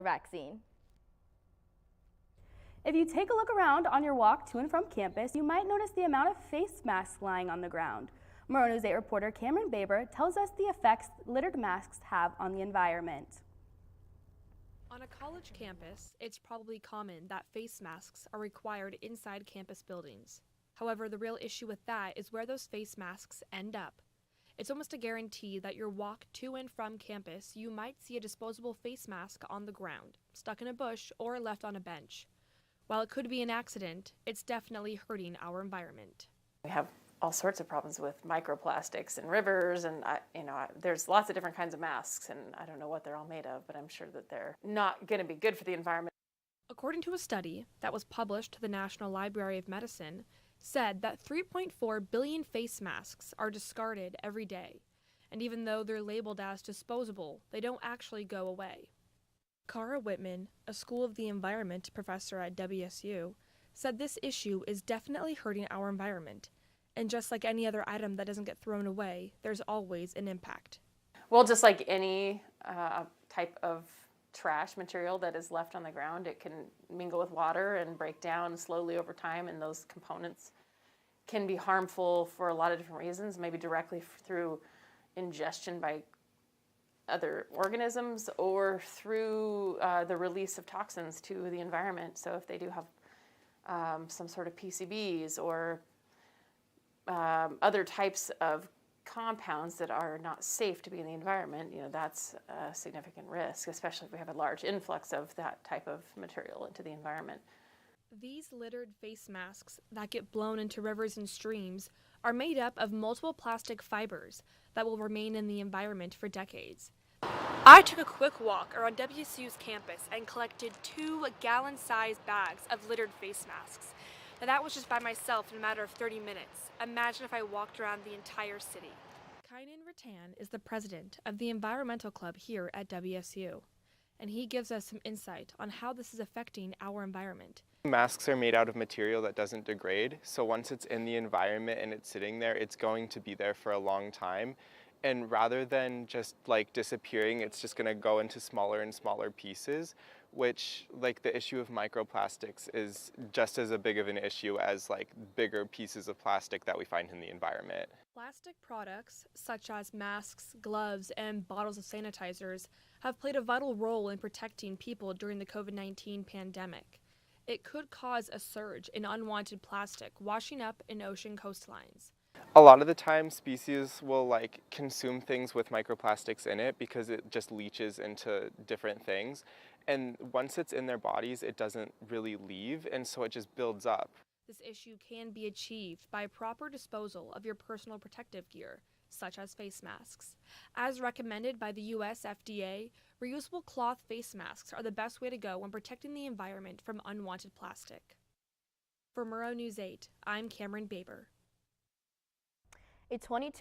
vaccine. If you take a look around on your walk to and from campus, you might notice the amount of face masks lying on the ground. Murrow News 8 reporter Camryn tells us the effects littered masks have on the environment. On a college campus, it's probably common that face masks are required inside campus buildings. However, the real issue with that is where those face masks end up. It's almost a guarantee that your walk to and from campus, you might see a disposable face mask on the ground, stuck in a bush, or left on a bench. While it could be an accident, it's definitely hurting our environment. We have all sorts of problems with microplastics in rivers, and there's lots of different kinds of masks, and I don't know what they're all made of, but I'm sure that they're not going to be good for the environment. According to a study that was published to the National Library of Medicine, said that 3.4 billion face masks are discarded every day, and even though they're labeled as disposable, they don't actually go away. Cara Whitman, a School of the Environment professor at WSU, said this issue is definitely hurting our environment, and just like any other item that doesn't get thrown away, there's always an impact. Well, just like any type of trash material that is left on the ground, it can mingle with water and break down slowly over time, and those components can be harmful for a lot of different reasons, maybe directly through ingestion by other organisms or through the release of toxins to the environment. So if they do have some sort of PCBs or other types of compounds that are not safe to be in the environment, that's a significant risk, especially if we have a large influx of that type of material into the environment. These littered face masks that get blown into rivers and streams are made up of multiple plastic fibers that will remain in the environment for decades. I took a quick walk around WSU's campus and collected 2 gallon-sized bags of littered face masks. Now that was just by myself in a matter of 30 minutes. Imagine if I walked around the entire city. Kynan Rattan is the president of the Environmental Club here at WSU, and he gives us some insight on how this is affecting our environment. Masks are made out of material that doesn't degrade, so once it's in the environment and it's sitting there, it's going to be there for a long time. And rather than just disappearing, it's just going to go into smaller and smaller pieces, which the issue of microplastics is just as big of an issue as bigger pieces of plastic that we find in the environment. Plastic products such as masks, gloves, and bottles of sanitizers have played a vital role in protecting people during the COVID-19 pandemic. It could cause a surge in unwanted plastic washing up in ocean coastlines. A lot of the time, species will consume things with microplastics in it because it just leaches into different things. And once it's in their bodies, it doesn't really leave, and so it just builds up. This issue can be achieved by proper disposal of your personal protective gear, such as face masks. As recommended by the US FDA, reusable cloth face masks are the best way to go when protecting the environment from unwanted plastic. For Murrow News 8, I'm Camryn. A 22-year-old